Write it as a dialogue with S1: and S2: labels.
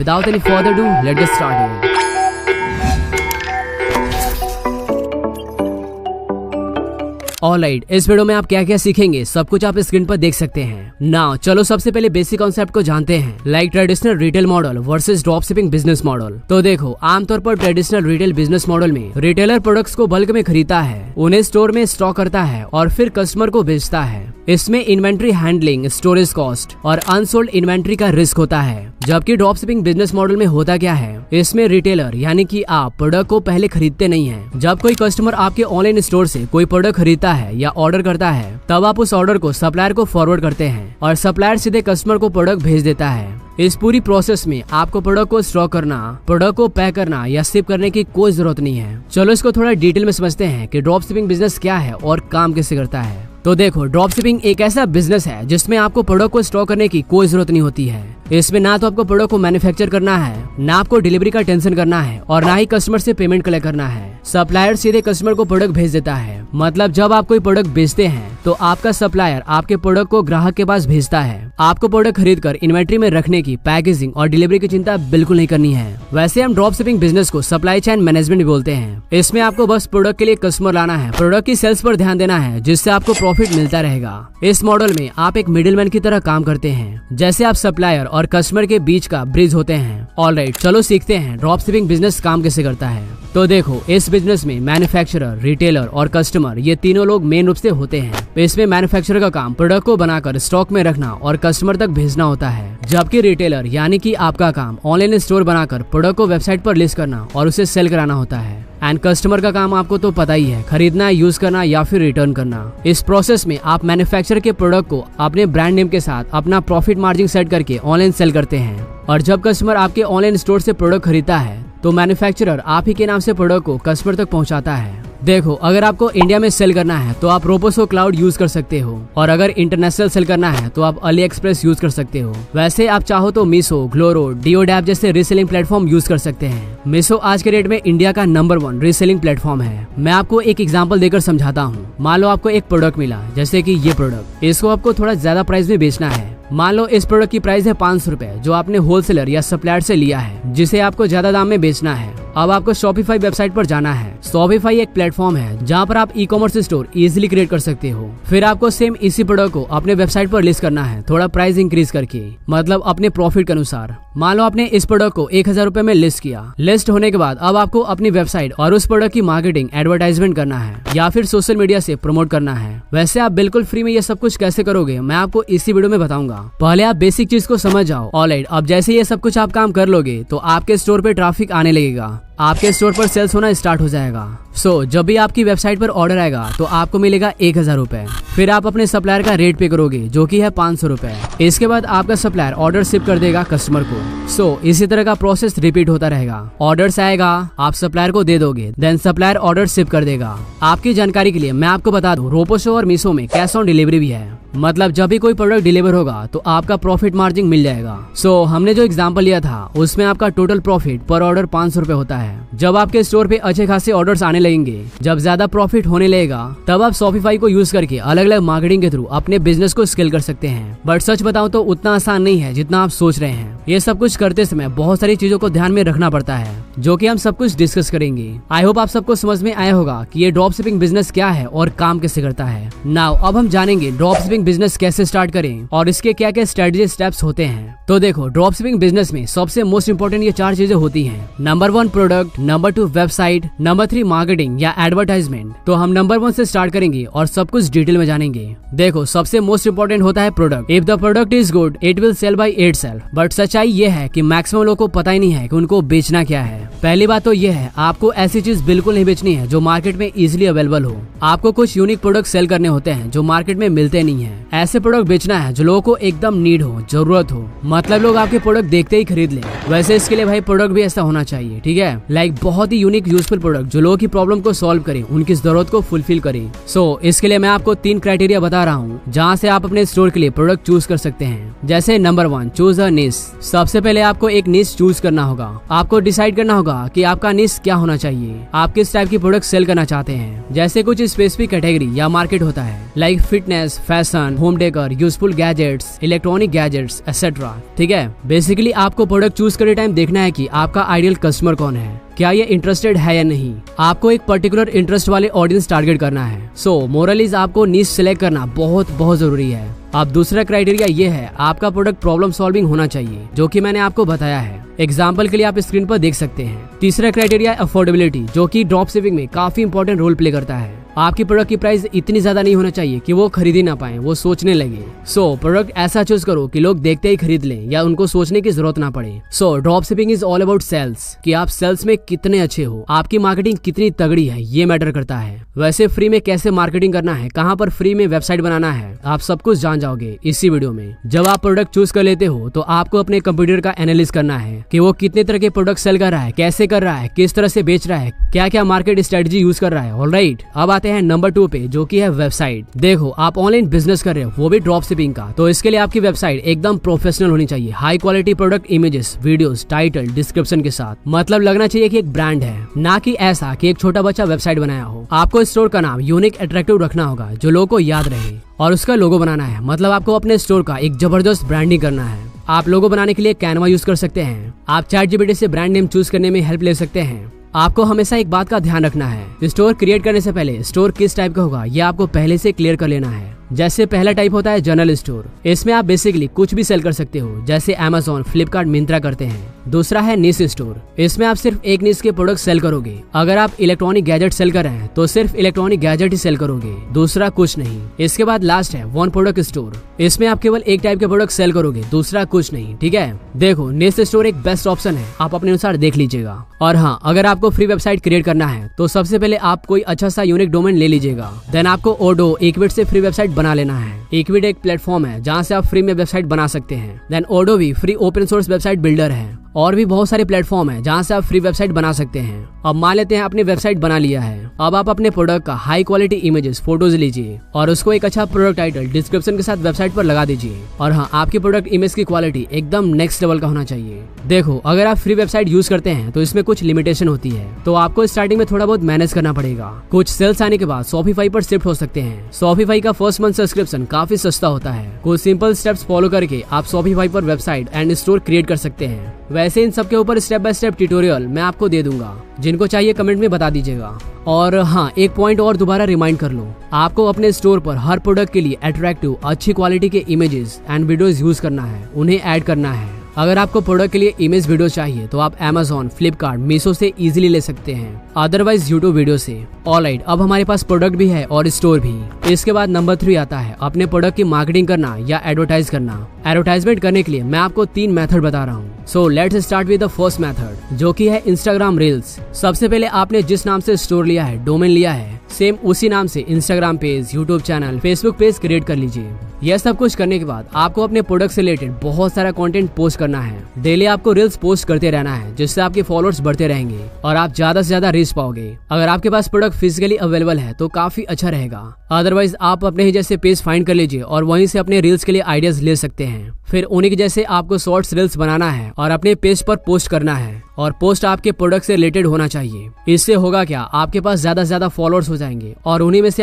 S1: Without any further ado, let's get started. Alright, इस video में आप क्या क्या सीखेंगे सब कुछ आप स्क्रीन पर देख सकते हैं। नाउ चलो सबसे पहले बेसिक कॉन्सेप्ट को जानते हैं, like traditional retail model versus drop shipping business model. तो देखो, आमतौर पर ट्रेडिशनल रिटेल बिजनेस मॉडल में रिटेलर प्रोडक्ट्स को बल्क में खरीदता है, उन्हें स्टोर में स्टॉक करता है और फिर कस्टमर को बेचता है। इसमें इन्वेंट्री हैंडलिंग, स्टोरेज कॉस्ट और अनसोल्ड इन्वेंट्री का रिस्क होता है। जबकि ड्रॉप शिपिंग बिजनेस मॉडल में होता क्या है, इसमें रिटेलर यानी कि आप प्रोडक्ट को पहले खरीदते नहीं हैं। जब कोई कस्टमर आपके ऑनलाइन स्टोर से कोई प्रोडक्ट खरीदता है या ऑर्डर करता है, तब आप उस ऑर्डर को सप्लायर को फॉरवर्ड करते हैं और सप्लायर सीधे कस्टमर को प्रोडक्ट भेज देता है। इस पूरी प्रोसेस में आपको प्रोडक्ट को स्टॉक करना, प्रोडक्ट को पैक करना या शिप करने की कोई जरूरत नहीं है। चलो इसको थोड़ा डिटेल में समझते हैं कि ड्रॉप शिपिंग बिजनेस क्या है और काम कैसे करता है। तो देखो, ड्रॉप शिपिंग एक ऐसा बिजनेस है जिसमें आपको प्रोडक्ट को स्टॉक करने की कोई जरूरत नहीं होती है। इसमें ना तो आपको प्रोडक्ट को मैन्युफैक्चर करना है, ना आपको डिलीवरी का टेंशन करना है और ना ही कस्टमर से पेमेंट कलेक्ट करना है। सप्लायर सीधे कस्टमर को प्रोडक्ट भेज देता है। मतलब जब आप कोई प्रोडक्ट बेचते हैं तो आपका सप्लायर आपके प्रोडक्ट को ग्राहक के पास भेजता है। आपको प्रोडक्ट खरीद कर इन्वेंट्री में रखने की, पैकेजिंग और डिलीवरी की चिंता बिल्कुल नहीं करनी है। वैसे हम ड्रॉप शिपिंग बिजनेस को सप्लाई चेन मैनेजमेंट भी बोलते हैं। इसमें आपको बस प्रोडक्ट के लिए कस्टमर लाना है, प्रोडक्ट की सेल्स पर ध्यान देना है, जिससे आपको प्रॉफिट मिलता रहेगा। इस मॉडल में आप एक मिडिलमैन की तरह काम करते हैं, जैसे आप सप्लायर और कस्टमर के बीच का ब्रिज होते हैं। ऑलराइट, चलो सीखते हैं ड्रॉप शिपिंग बिजनेस काम कैसे करता है। तो देखो, इस बिजनेस में मैन्युफैक्चरर, रिटेलर और कस्टमर ये तीनों लोग मेन रूप से होते हैं। इसमें मैन्युफैक्चरर का काम प्रोडक्ट को बनाकर स्टॉक में रखना और कस्टमर तक भेजना होता है, जबकि रिटेलर यानी कि आपका काम ऑनलाइन स्टोर बनाकर प्रोडक्ट को वेबसाइट पर लिस्ट करना और उसे सेल कराना होता है। एंड कस्टमर का काम आपको तो पता ही है, खरीदना, यूज करना या फिर रिटर्न करना। इस प्रोसेस में आप मैन्युफैक्चरर के प्रोडक्ट को अपने ब्रांड नेम के साथ अपना प्रॉफिट मार्जिन सेट करके ऑनलाइन सेल करते हैं। और जब कस्टमर आपके ऑनलाइन स्टोर से प्रोडक्ट खरीदता है तो मैन्युफैक्चरर आप ही के नाम से प्रोडक्ट को कस्टमर तक पहुंचाता है। देखो, अगर आपको इंडिया में सेल करना है तो आप रोपोसो क्लाउड यूज कर सकते हो, और अगर इंटरनेशनल सेल करना है तो आप अली एक्सप्रेस यूज कर सकते हो। वैसे आप चाहो तो मीशो, ग्लोरो, डियोडैप जैसे रीसेलिंग प्लेटफॉर्म यूज कर सकते हैं। मीशो आज के डेट में इंडिया का नंबर 1 रीसेलिंग प्लेटफॉर्म है। मैं आपको एक एग्जांपल देकर समझाता हूँ। मान लो आपको एक प्रोडक्ट मिला, जैसे कि ये प्रोडक्ट, इसको आपको थोड़ा ज्यादा प्राइस में बेचना है। मान लो इस प्रोडक्ट की प्राइस है 500 रुपए, जो आपने होलसेलर या सप्लायर से लिया है, जिसे आपको ज्यादा दाम में बेचना है। अब आपको शॉपिफाई वेबसाइट पर जाना है। शॉपिफाई एक प्लेटफॉर्म है जहाँ पर आप ई-कॉमर्स स्टोर इजीली क्रिएट कर सकते हो। फिर आपको सेम इसी प्रोडक्ट को अपने वेबसाइट पर लिस्ट करना है, थोड़ा प्राइस इंक्रीज करके, मतलब अपने प्रॉफिट के अनुसार। मान लो आपने इस प्रोडक्ट को 1000 रुपए में लिस्ट किया। लिस्ट होने के बाद अब आपको अपनी वेबसाइट और उस प्रोडक्ट की मार्केटिंग, एडवर्टाइजमेंट करना है या फिर सोशल मीडिया से प्रमोट करना है। वैसे आप बिल्कुल फ्री में ये सब कुछ कैसे करोगे, मैं आपको इसी वीडियो में बताऊंगा। पहले आप बेसिक चीज को समझ जाओ। ऑलराइट, अब जैसे ये सब कुछ आप काम कर लोगे तो आपके स्टोर पे ट्रैफिक आने लगेगा, आपके स्टोर पर सेल्स होना स्टार्ट हो जाएगा। जब भी आपकी वेबसाइट पर ऑर्डर आएगा तो आपको मिलेगा 1000 रुपए। फिर आप अपने सप्लायर का रेट पे करोगे, जो कि है 500 रुपए। इसके बाद आपका सप्लायर ऑर्डर शिप कर देगा कस्टमर को। इसी तरह का प्रोसेस रिपीट होता रहेगा। ऑर्डर्स आएगा, आप सप्लायर को दे दोगे, देन सप्लायर ऑर्डर शिप कर देगा। आपकी जानकारी के लिए मैं आपको बता दूं, रोपोसो और मीशो में कैश ऑन डिलीवरी भी है। मतलब जब भी कोई प्रोडक्ट डिलीवर होगा तो आपका प्रॉफिट मार्जिन मिल जाएगा। हमने जो एग्जांपल लिया था उसमें आपका टोटल प्रॉफिट पर ऑर्डर 500 रुपए होता है। जब आपके स्टोर पे अच्छे खासे ऑर्डर्स आने लगेंगे, जब ज्यादा प्रॉफिट होने लगेगा, तब आप शॉपिफाई को यूज करके अलग अलग मार्केटिंग के थ्रू अपने बिजनेस को स्केल कर सकते हैं। बट सच बताऊं तो उतना आसान नहीं है जितना आप सोच रहे हैं। ये सब कुछ करते समय बहुत सारी चीजों को ध्यान में रखना पड़ता है, जो कि हम सब कुछ डिस्कस करेंगे। आई होप आप सबको समझ में आया होगा कि ये ड्रॉप शिपिंग बिजनेस क्या है और काम कैसे करता है। नाउ अब हम जानेंगे ड्रॉप शिपिंग बिजनेस कैसे स्टार्ट करें और इसके क्या क्या स्ट्रेटेजी स्टेप्स होते हैं। तो देखो, ड्रॉप शिपिंग बिजनेस में सबसे मोस्ट इंपोर्टेंट ये 4 चीजें होती हैं। Number 1 product, number 2 website, number 3 marketing या एडवर्टाइजमेंट। तो हम नंबर 1 से स्टार्ट करेंगे और सब कुछ डिटेल में जानेंगे। देखो, सबसे मोस्ट इंपोर्टेंट होता है product. If the product is good, it will sell by itself. But सच्चाई ये है कि मैक्सिमम लोगों को पता ही नहीं है कि उनको बेचना क्या है। पहली बात तो ये है, आपको ऐसी चीज बिल्कुल नहीं बेचनी है जो मार्केट में इजिली अवेलेबल हो। आपको कुछ यूनिक प्रोडक्ट सेल करने होते हैं जो मार्केट में मिलते नहीं है। ऐसे प्रोडक्ट बेचना है जो लोगों को एकदम नीड हो, जरूरत हो, मतलब लोग आपके प्रोडक्ट देखते ही खरीद लें। वैसे इसके लिए भाई प्रोडक्ट भी ऐसा होना चाहिए, ठीक है, लाइक बहुत ही यूनिक यूजफुल प्रोडक्ट जो लोगों की प्रॉब्लम को सॉल्व करें, उनकी जरूरत को फुलफिल करें। इसके लिए मैं आपको 3 क्राइटेरिया बता रहा हूँ जहाँ से आप अपने स्टोर के लिए प्रोडक्ट चूज कर सकते हैं। जैसे नंबर 1, चूज अ निश। सबसे पहले आपको एक निश चूज करना होगा। आपको डिसाइड करना होगा कि आपका निश क्या होना चाहिए, आप किस टाइप की प्रोडक्ट सेल करना चाहते हैं। जैसे कुछ स्पेसिफिक कैटेगरी या मार्केट होता है, like fitness, fashion, home decor, useful gadgets, electronic gadgets etcetera. ठीक है, बेसिकली आपको प्रोडक्ट चूज करते टाइम देखना है कि आपका आइडियल कस्टमर कौन है, क्या ये इंटरेस्टेड है या नहीं। आपको एक पर्टिकुलर इंटरेस्ट वाले ऑडियंस टारगेट करना है। मोरलीज आपको निश सिलेक्ट करना बहुत बहुत जरूरी है। अब दूसरा क्राइटेरिया ये है, आपका प्रोडक्ट प्रॉब्लम सॉल्विंग होना चाहिए, जो कि मैंने आपको बताया है। एग्जाम्पल के लिए आप स्क्रीन पर देख सकते हैं। तीसरा क्राइटेरिया अफोर्डेबिलिटी, जो कि ड्रॉप शिपिंग में काफी इंपॉर्टेंट रोल प्ले करता है। आपकी प्रोडक्ट की प्राइस इतनी ज्यादा नहीं होना चाहिए कि वो खरीद ही ना पाए, वो सोचने लगे। प्रोडक्ट ऐसा चूज करो कि लोग देखते ही खरीद लें या उनको सोचने की जरूरत ना पड़े। Drop shipping is all about sales, कि आप सेल्स में कितने अच्छे हो, आपकी मार्केटिंग कितनी तगड़ी है, ये मैटर करता है। वैसे फ्री में कैसे मार्केटिंग करना है, कहाँ पर फ्री में वेबसाइट बनाना है, आप सब कुछ जान जाओगे इसी वीडियो में। जब आप प्रोडक्ट चूज कर लेते हो तो आपको अपने कंप्यूटर का एनालिसिस करना है कि वो कितने तरह के प्रोडक्ट सेल कर रहा है, कैसे कर रहा है, किस तरह से बेच रहा है, क्या क्या मार्केट स्ट्रेटजी यूज कर रहा है। ऑलराइट, अब आते हैं नंबर 2 पे, जो कि है वेबसाइट। देखो, आप ऑनलाइन बिजनेस कर रहे हो, वो भी ड्रॉप शिपिंग का, तो इसके लिए आपकी वेबसाइट एकदम प्रोफेशनल होनी चाहिए। High quality product images, videos, title, description के साथ। मतलब लगना चाहिए कि एक ब्रांड है, ना कि ऐसा कि एक छोटा बच्चा वेबसाइट बनाया हो। आपको स्टोर का नाम यूनिक अट्रैक्टिव रखना होगा, जो लोगों को याद रहे, और उसका लोगो बनाना है। मतलब आपको अपने स्टोर का एक जबरदस्त ब्रांडिंग करना है। आप लोगो बनाने के लिए कैनवा यूज कर सकते हैं। आप ChatGPT से ब्रांड नेम चूज करने में हेल्प ले सकते हैं। आपको हमेशा एक बात का ध्यान रखना है, स्टोर क्रिएट करने से पहले स्टोर किस टाइप का होगा ये आपको पहले से क्लियर कर लेना है। जैसे पहला टाइप होता है जनरल स्टोर, इसमें आप बेसिकली कुछ भी सेल कर सकते हो, जैसे Amazon, फ्लिपकार्ट, मिंत्रा करते हैं। दूसरा है निश स्टोर, इसमें आप सिर्फ एक निश के प्रोडक्ट सेल करोगे। अगर आप इलेक्ट्रॉनिक गैजेट सेल कर रहे हैं तो सिर्फ इलेक्ट्रॉनिक गैजेट ही सेल करोगे, दूसरा कुछ नहीं। इसके बाद लास्ट है वन प्रोडक्ट स्टोर, इसमें आप केवल एक टाइप के प्रोडक्ट सेल करोगे, दूसरा कुछ नहीं। ठीक है, देखो निश स्टोर एक बेस्ट ऑप्शन है, आप अपने अनुसार देख लीजिएगा। और हाँ, अगर आपको फ्री वेबसाइट क्रिएट करना है तो सबसे पहले आप कोई अच्छा सा यूनिक डोमेन ले लीजिएगा। देन आपको ओडो, इक्विड से फ्री वेबसाइट बना लेना है। इक्विड एक प्लेटफॉर्म है जहाँ से आप फ्री में वेबसाइट बना सकते हैं। देन ओडो भी free open source website builder है, और भी बहुत सारे प्लेटफॉर्म है जहाँ से आप फ्री वेबसाइट बना सकते हैं। अब मान लेते हैं आपने वेबसाइट बना लिया है। अब आप अपने प्रोडक्ट का हाई क्वालिटी इमेजेस, फोटोज लीजिए और उसको एक अच्छा प्रोडक्ट टाइटल, डिस्क्रिप्शन के साथ वेबसाइट पर लगा दीजिए। और हाँ, आपकी प्रोडक्ट इमेज की क्वालिटी एकदम नेक्स्ट लेवल का होना चाहिए। देखो, अगर आप फ्री वेबसाइट यूज करते हैं तो इसमें कुछ लिमिटेशन होती है, तो आपको स्टार्टिंग में थोड़ा बहुत मैनेज करना पड़ेगा। कुछ सेल्स आने के बाद शॉपिफाई पर शिफ्ट हो सकते हैं। शॉपिफाई का फर्स्ट मंथ सब्सक्रिप्शन काफी सस्ता होता है। कुछ सिंपल स्टेप्स फॉलो करके आप शॉपिफाई पर वेबसाइट एंड स्टोर क्रिएट कर सकते हैं। वैसे इन सब के ऊपर स्टेप बाय स्टेप ट्यूटोरियल मैं आपको दे दूंगा, जिनको चाहिए कमेंट में बता दीजिएगा। और हाँ, एक पॉइंट और दोबारा रिमाइंड कर लो, आपको अपने स्टोर पर हर प्रोडक्ट के लिए अट्रैक्टिव, अच्छी क्वालिटी के इमेजेस एंड वीडियोस यूज करना है, उन्हें ऐड करना है। अगर आपको प्रोडक्ट के लिए इमेज वीडियो चाहिए तो आप Amazon, फ्लिपकार्ट, मीशो से इजीली ले सकते हैं, अदरवाइज यूट्यूब वीडियो से। ऑलराइट, अब हमारे पास प्रोडक्ट भी है और स्टोर भी। इसके बाद नंबर 3 आता है अपने प्रोडक्ट की मार्केटिंग करना या एडवर्टाइज करना। एडवर्टाइजमेंट करने के लिए मैं आपको 3 मेथड बता रहा हूँ। So let's start with the first method, जो कि है इंस्टाग्राम रील्स। सबसे पहले आपने जिस नाम से स्टोर लिया है, डोमेन लिया है, सेम उसी नाम से Instagram page, YouTube channel, Facebook page create कर लीजिए। यह सब कुछ करने के बाद आपको अपने प्रोडक्ट से रिलेटेड बहुत सारा कंटेंट पोस्ट करना है। डेली आपको रील्स पोस्ट करते रहना है, जिससे आपके फॉलोअर्स बढ़ते रहेंगे और आप ज्यादा से ज्यादा रीच पाओगे। अगर आपके पास प्रोडक्ट फिजिकली अवेलेबल है तो काफी अच्छा रहेगा, अदरवाइज आप अपने ही जैसे पेज फाइंड कर लीजिए और वहीं से अपने रील्स के लिए आइडियाज ले सकते हैं। फिर उन्हीं के जैसे आपको शॉर्ट्स रील्स बनाना है और अपने पेज पर पोस्ट करना है, और पोस्ट आपके प्रोडक्ट से रिलेटेड होना चाहिए। इससे होगा क्या, आपके पास ज्यादा से ज्यादा फॉलोअर्स हो जाएंगे और उन्हीं में से